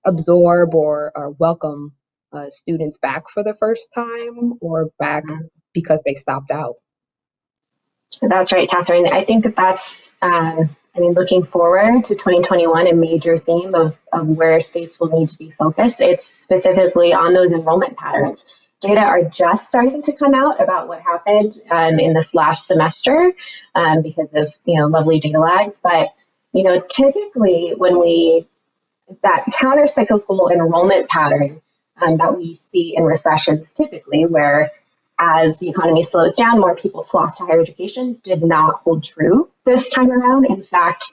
absorb or welcome students back for the first time or back because they stopped out. That's right, Catherine. I think that's, looking forward to 2021, a major theme of where states will need to be focused. It's specifically on those enrollment patterns. Data are just starting to come out about what happened in this last semester because of, lovely data lags. But, typically that counter-cyclical enrollment pattern that we see in recessions typically, where as the economy slows down, more people flock to higher education, did not hold true this time around. In fact,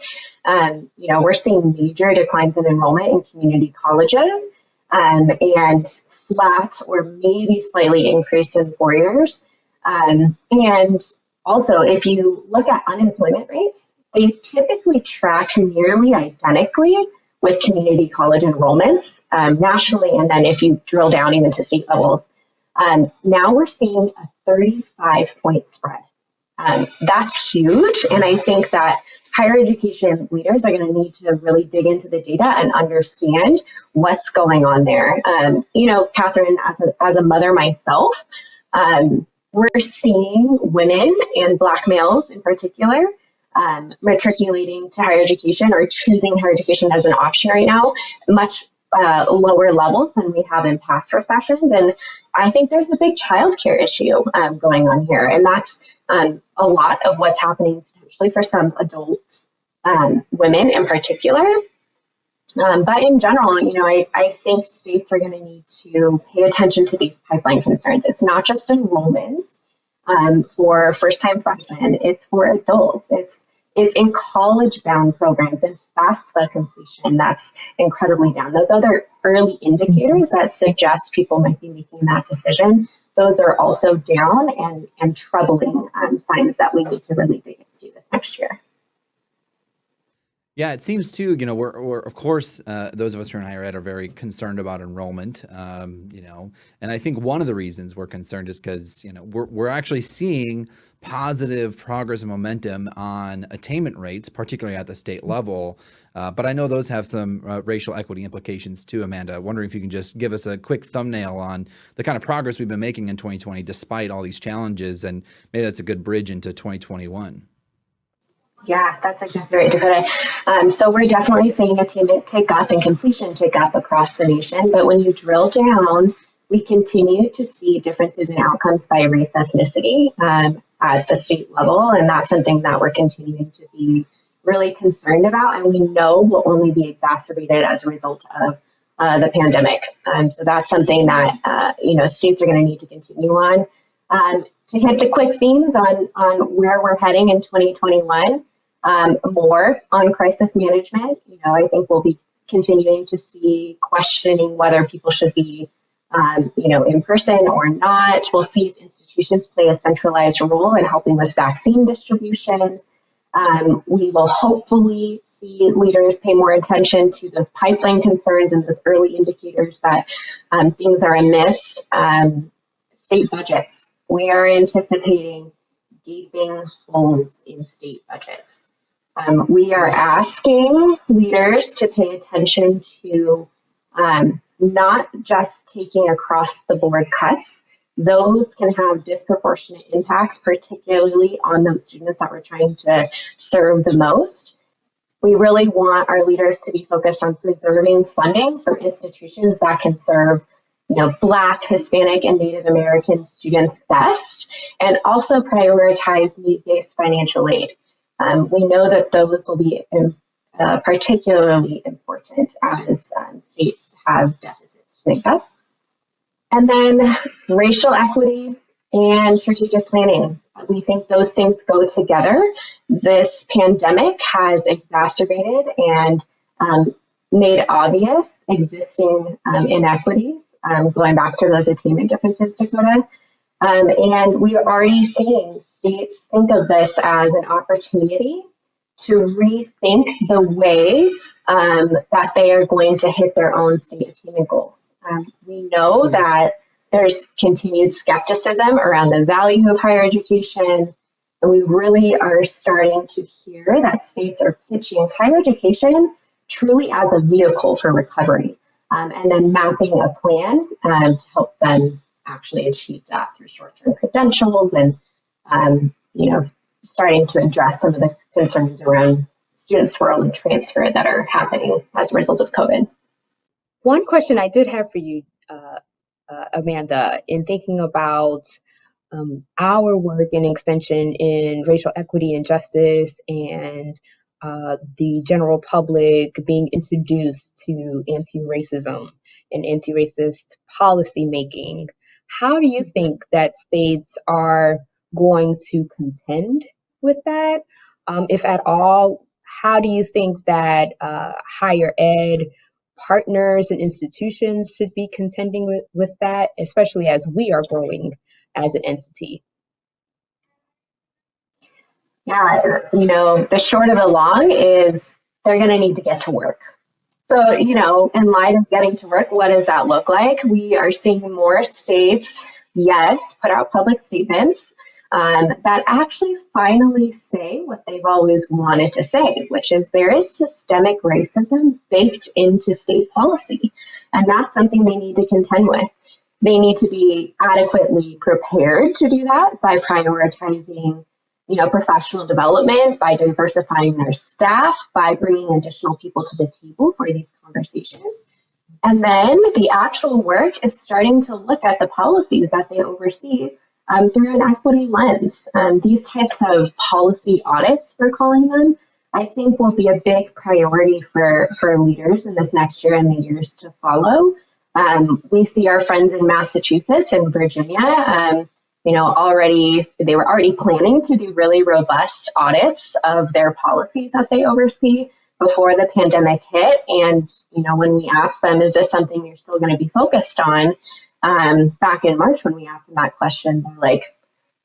we're seeing major declines in enrollment in community colleges and flat or maybe slightly increased in 4 years. And also, if you look at unemployment rates, they typically track nearly identically with community college enrollments nationally. And then if you drill down even to state levels, now we're seeing a 35-point spread. That's huge. And I think that higher education leaders are going to need to really dig into the data and understand what's going on there. Catherine, as a mother myself, we're seeing women and Black males in particular matriculating to higher education or choosing higher education as an option right now, much lower levels than we have in past recessions. And I think there's a big childcare issue going on here. And that's a lot of what's happening potentially for some adults, women in particular. But in general, I think states are going to need to pay attention to these pipeline concerns. It's not just enrollments for first-time freshmen. It's for adults. It's in college-bound programs and FAFSA completion that's incredibly down. Those other early indicators that suggest people might be making that decision, those are also down and troubling signs that we need to really dig into this next year. Yeah, it seems too, we're of course, those of us who are in higher ed are very concerned about enrollment, and I think one of the reasons we're concerned is because, we're actually seeing positive progress and momentum on attainment rates, particularly at the state level. But I know those have some racial equity implications too, Amanda. Wondering if you can just give us a quick thumbnail on the kind of progress we've been making in 2020 despite all these challenges, and maybe that's a good bridge into 2021. Yeah, that's exactly right, Dakota. So we're definitely seeing attainment tick up and completion tick up across the nation. But when you drill down, we continue to see differences in outcomes by race, ethnicity at the state level. And that's something that we're continuing to be really concerned about. And we know will only be exacerbated as a result of the pandemic. So that's something that, states are going to need to continue on. To hit the quick themes on where we're heading in 2021, more on crisis management. I think we'll be continuing to see questioning whether people should be, in person or not. We'll see if institutions play a centralized role in helping with vaccine distribution. We will hopefully see leaders pay more attention to those pipeline concerns and those early indicators that things are amiss. State budgets. We are anticipating gaping holes in state budgets. We are asking leaders to pay attention to not just taking across the board cuts. Those can have disproportionate impacts, particularly on those students that we're trying to serve the most. We really want our leaders to be focused on preserving funding for institutions that can serve Black, Hispanic, and Native American students best, and also prioritize need-based financial aid. We know that those will be particularly important as states have deficits to make up. And then racial equity and strategic planning. We think those things go together. This pandemic has exacerbated and made obvious existing inequities, going back to those attainment differences, Dakota. And we are already seeing states think of this as an opportunity to rethink the way that they are going to hit their own state attainment goals. We know that there's continued skepticism around the value of higher education, and we really are starting to hear that states are pitching higher education truly as a vehicle for recovery, and then mapping a plan to help them actually achieve that through short-term credentials and, starting to address some of the concerns around student swirl and transfer that are happening as a result of COVID. One question I did have for you, Amanda, in thinking about our work in extension in racial equity and justice and the general public being introduced to anti-racism and anti-racist policy making, how do you think that states are going to contend with that? If at all, how do you think that higher ed partners and institutions should be contending with that, especially as we are growing as an entity? Yeah, the short of the long is they're going to need to get to work. So, in light of getting to work, what does that look like? We are seeing more states, yes, put out public statements that actually finally say what they've always wanted to say, which is there is systemic racism baked into state policy. And that's something they need to contend with. They need to be adequately prepared to do that by prioritizing professional development, by diversifying their staff, by bringing additional people to the table for these conversations. And then the actual work is starting to look at the policies that they oversee through an equity lens. These types of policy audits, we're calling them, I think will be a big priority for leaders in this next year and the years to follow. We see our friends in Massachusetts and Virginia, they were already planning to do really robust audits of their policies that they oversee before the pandemic hit. And, when we asked them, is this something you're still going to be focused on? Back in March, when we asked them that question, they're like,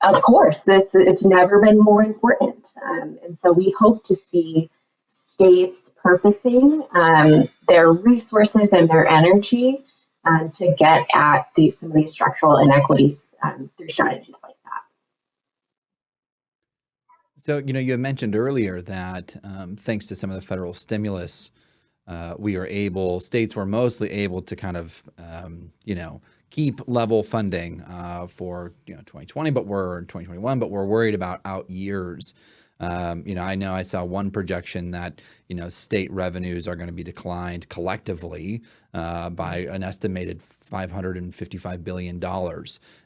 of course, it's never been more important. And so we hope to see states purposing their resources and their energy to get at some of these structural inequities through strategies like that. So, you had mentioned earlier that thanks to some of the federal stimulus, states were mostly able to kind of, keep level funding for 2020, but we're 2021, but we're worried about out years. I know I saw one projection that, state revenues are going to be declined collectively by an estimated $555 billion.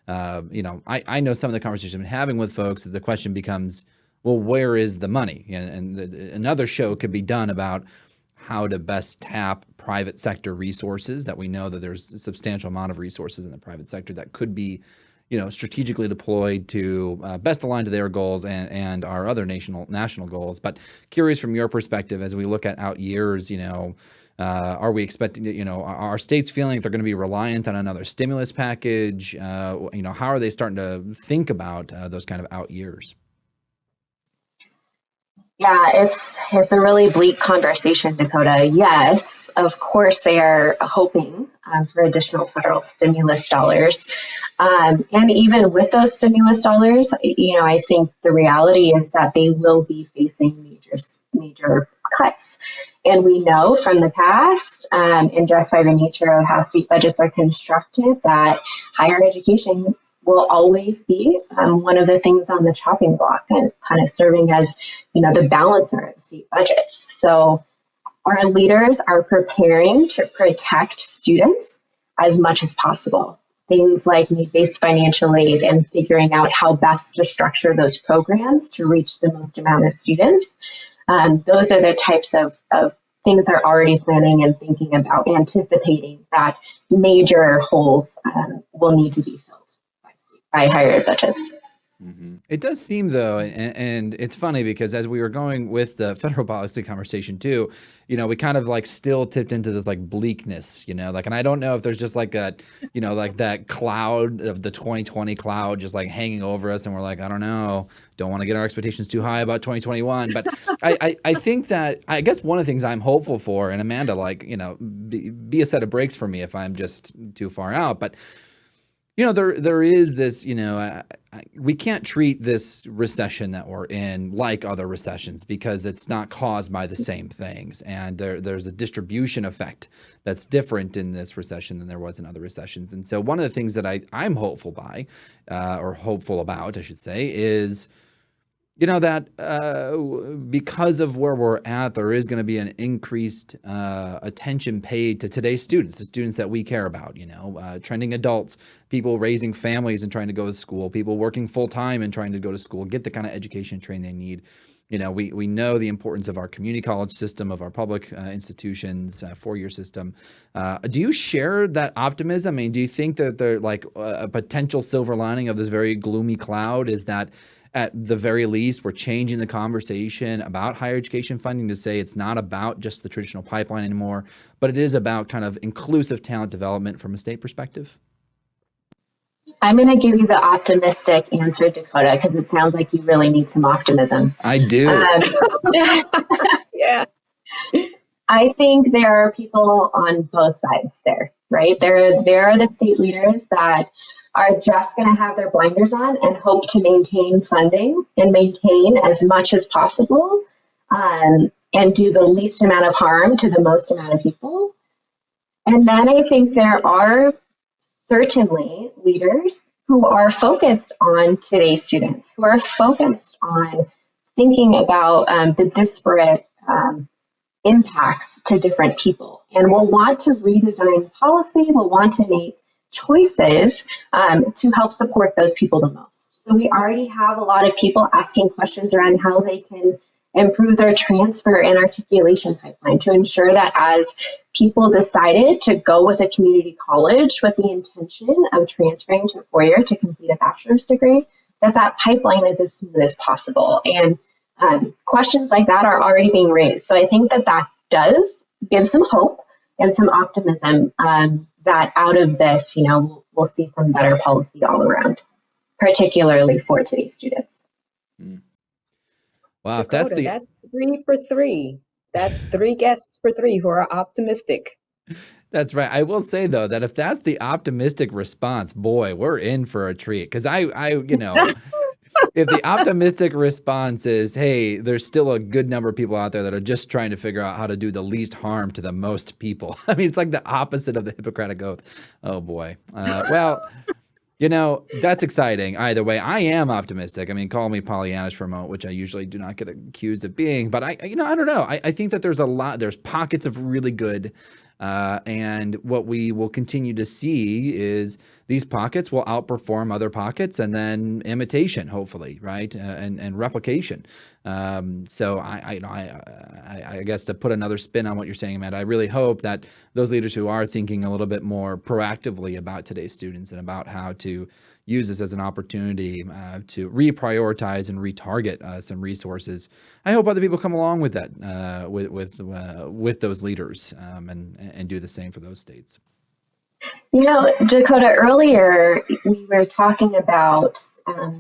I know some of the conversations I've been having with folks, the question becomes, well, where is the money? And another show could be done about how to best tap private sector resources, that we know that there's a substantial amount of resources in the private sector that could be strategically deployed to best align to their goals and our other national goals. But curious from your perspective, as we look at out years, are we expecting, are states feeling they're going to be reliant on another stimulus package? How are they starting to think about those kind of out years? Yeah, it's a really bleak conversation, Dakota. Yes, of course they are hoping for additional federal stimulus dollars. And even with those stimulus dollars, I think the reality is that they will be facing major cuts. And we know from the past, and just by the nature of how state budgets are constructed, that higher education will always be one of the things on the chopping block and kind of serving as, the balancer of state budgets. So our leaders are preparing to protect students as much as possible. Things like need-based financial aid and figuring out how best to structure those programs to reach the most amount of students. Those are the types of things they're already planning and thinking about, anticipating that major holes will need to be filled by higher ed budgets. It does seem though, and it's funny because as we were going with the federal policy conversation too, we kind of like still tipped into this like bleakness, like, and I don't know if there's just like a, like that cloud of the 2020 cloud just like hanging over us, and we're like, I don't know, don't want to get our expectations too high about 2021, but I think that, I guess one of the things I'm hopeful for, and Amanda, like, be a set of brakes for me if I'm just too far out, but there is this, we can't treat this recession that we're in like other recessions because it's not caused by the same things. And there's a distribution effect that's different in this recession than there was in other recessions. And so one of the things that I'm hopeful by, or hopeful about, I should say, is that because of where we're at, there is going to be an increased attention paid to today's students, the students that we care about, trending adults, people raising families and trying to go to school, people working full time and trying to go to school, get the kind of education and training they need. We know the importance of our community college system, of our public institutions, four-year system. Do you share that optimism? I mean, do you think that there like a potential silver lining of this very gloomy cloud is that at the very least, we're changing the conversation about higher education funding to say it's not about just the traditional pipeline anymore, but it is about kind of inclusive talent development from a state perspective? I'm going to give you the optimistic answer, Dakota, because it sounds like you really need some optimism. I do. Yeah. I think there are people on both sides there, right? There are the state leaders that are just going to have their blinders on and hope to maintain funding and maintain as much as possible and do the least amount of harm to the most amount of people. And then I think there are certainly leaders who are focused on today's students, who are focused on thinking about the disparate impacts to different people, and will want to redesign policy, will want to make choices to help support those people the most. So we already have a lot of people asking questions around how they can improve their transfer and articulation pipeline to ensure that as people decided to go with a community college with the intention of transferring to a four-year to complete a bachelor's degree, that pipeline is as smooth as possible. And questions like that are already being raised. So I think that does give some hope and some optimism that out of this, we'll see some better policy all around, particularly for today's students. Wow, Dakota, that's 3 for 3. That's 3 guests for 3 who are optimistic. That's right. I will say though that if that's the optimistic response, boy, we're in for a treat. Because if the optimistic response is, hey, there's still a good number of people out there that are just trying to figure out how to do the least harm to the most people. I mean, it's like the opposite of the Hippocratic Oath. Oh boy. Well, that's exciting. Either way, I am optimistic. I mean, call me Pollyannish for a moment, which I usually do not get accused of being. But I don't know. I think that there's pockets of really good. And what we will continue to see is these pockets will outperform other pockets, and then imitation, hopefully, right, and replication. So I guess to put another spin on what you're saying, Matt, I really hope that those leaders who are thinking a little bit more proactively about today's students and about how to use this as an opportunity to reprioritize and retarget some resources. I hope other people come along with that, with those leaders, and do the same for those states. Dakota, earlier we were talking about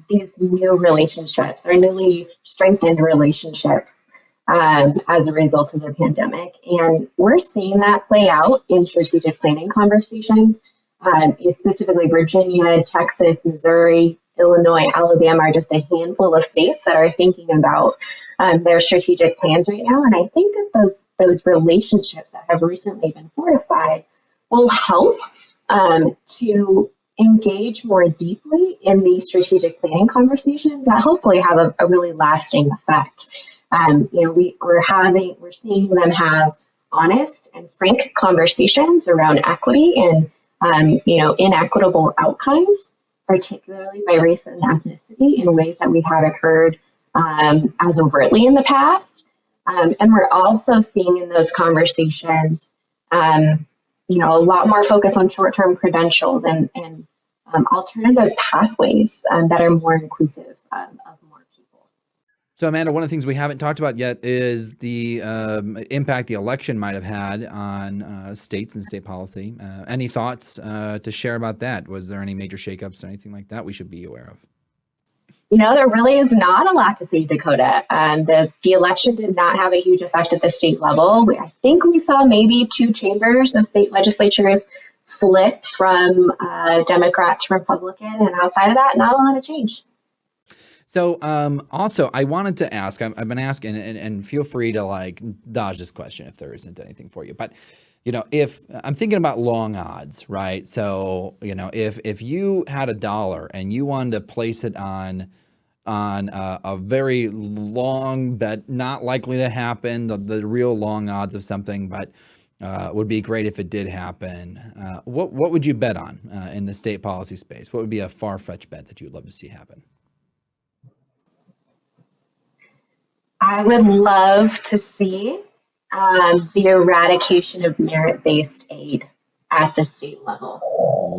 these new relationships or newly strengthened relationships as a result of the pandemic. And we're seeing that play out in strategic planning conversations. Specifically Virginia, Texas, Missouri, Illinois, Alabama are just a handful of states that are thinking about their strategic plans right now. And I think that those relationships that have recently been fortified will help to engage more deeply in these strategic planning conversations that hopefully have a really lasting effect. We're seeing them have honest and frank conversations around equity and inequitable outcomes, particularly by race and ethnicity, in ways that we haven't heard as overtly in the past. And we're also seeing in those conversations, a lot more focus on short-term credentials and alternative pathways that are more inclusive of more people. So, Amanda, one of the things we haven't talked about yet is the impact the election might have had on states and state policy. Any thoughts to share about that? Was there any major shakeups or anything like that we should be aware of? There really is not a lot to say, Dakota. The election did not have a huge effect at the state level. I think we saw maybe 2 chambers of state legislatures flipped from Democrat to Republican, and outside of that, not a lot of change. So also, I wanted to ask, I've been asking, and feel free to dodge this question if there isn't anything for you, but if I'm thinking about long odds, right? So, if you had $1 and you wanted to place it on a very long bet, not likely to happen, the real long odds of something, but would be great if it did happen. What would you bet on in the state policy space? What would be a far-fetched bet that you would love to see happen? I would love to see the eradication of merit-based aid at the state level.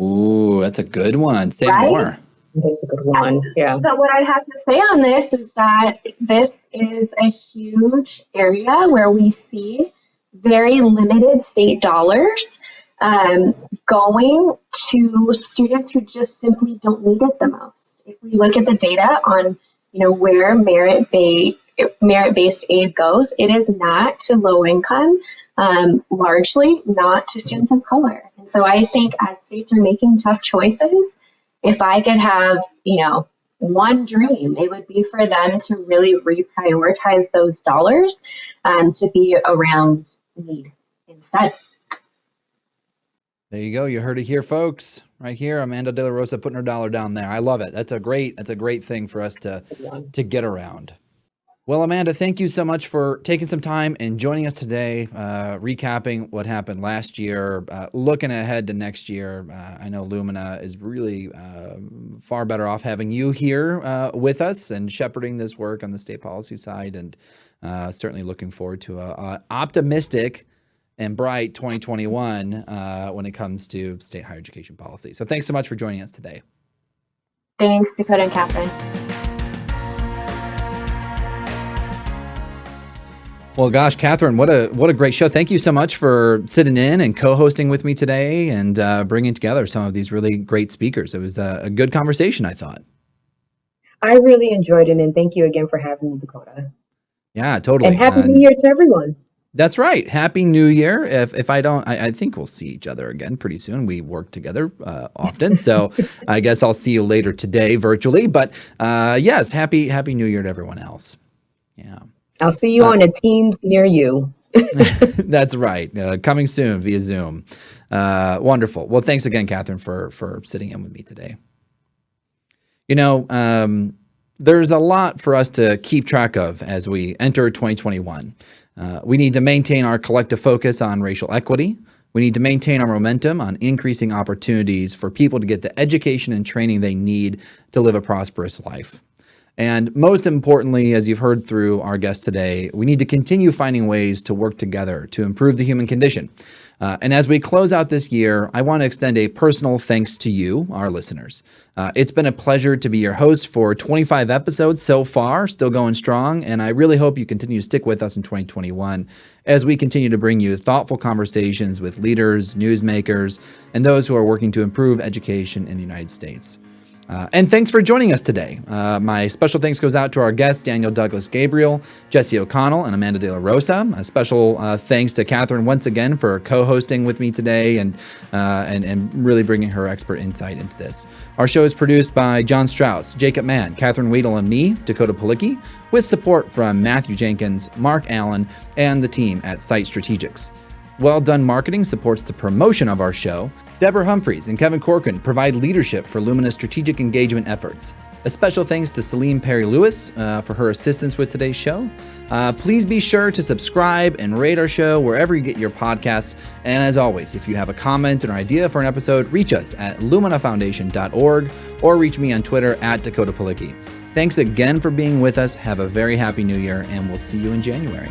Ooh, that's a good one. Say more. That's a good one. Yeah. So what I have to say on this is that this is a huge area where we see very limited state dollars going to students who just simply don't need it the most. If we look at the data on, where merit-based aid goes, it is not to low income, largely not to students of color. And so I think as states are making tough choices, if I could have, one dream, it would be for them to really reprioritize those dollars to be around need instead. There you go. You heard it here, folks. Right here, Amanda De La Rosa putting her dollar down there. I love it. That's a great thing for us to get around. Well, Amanda, thank you so much for taking some time and joining us today, recapping what happened last year, looking ahead to next year. I know Lumina is really far better off having you here with us and shepherding this work on the state policy side, and certainly looking forward to a optimistic and bright 2021 when it comes to state higher education policy. So thanks so much for joining us today. Thanks, Dakota and Catherine. Well, gosh, Catherine, what a great show. Thank you so much for sitting in and co-hosting with me today and bringing together some of these really great speakers. It was a good conversation, I thought. I really enjoyed it, and thank you again for having me, Dakota. Yeah, totally. And Happy New Year to everyone. That's right. Happy New Year. If I don't, I think we'll see each other again pretty soon. We work together often, so I guess I'll see you later today virtually. But yes, Happy New Year to everyone else. Yeah. I'll see you on a Teams near you. That's right. Coming soon via Zoom. Wonderful. Well, thanks again, Catherine, for sitting in with me today. There's a lot for us to keep track of as we enter 2021. We need to maintain our collective focus on racial equity. We need to maintain our momentum on increasing opportunities for people to get the education and training they need to live a prosperous life. And most importantly, as you've heard through our guest today, we need to continue finding ways to work together to improve the human condition. And as we close out this year, I want to extend a personal thanks to you, our listeners. It's been a pleasure to be your host for 25 episodes so far, still going strong, and I really hope you continue to stick with us in 2021 as we continue to bring you thoughtful conversations with leaders, newsmakers, and those who are working to improve education in the United States. And thanks for joining us today. My special thanks goes out to our guests, Daniel Douglas Gabriel, Jesse O'Connell, and Amanda De La Rosa. A special thanks to Catherine once again for co-hosting with me today and really bringing her expert insight into this. Our show is produced by John Strauss, Jacob Mann, Catherine Weedle, and me, Dakota Palicki, with support from Matthew Jenkins, Mark Allen, and the team at Site Strategics. Well Done Marketing supports the promotion of our show. Deborah Humphreys and Kevin Corcoran provide leadership for Lumina's strategic engagement efforts. A special thanks to Celine Perry-Lewis for her assistance with today's show. Please be sure to subscribe and rate our show wherever you get your podcast. And as always, if you have a comment or idea for an episode, reach us at luminafoundation.org or reach me on Twitter at Dakota Palicki. Thanks again for being with us. Have a very happy new year, and we'll see you in January.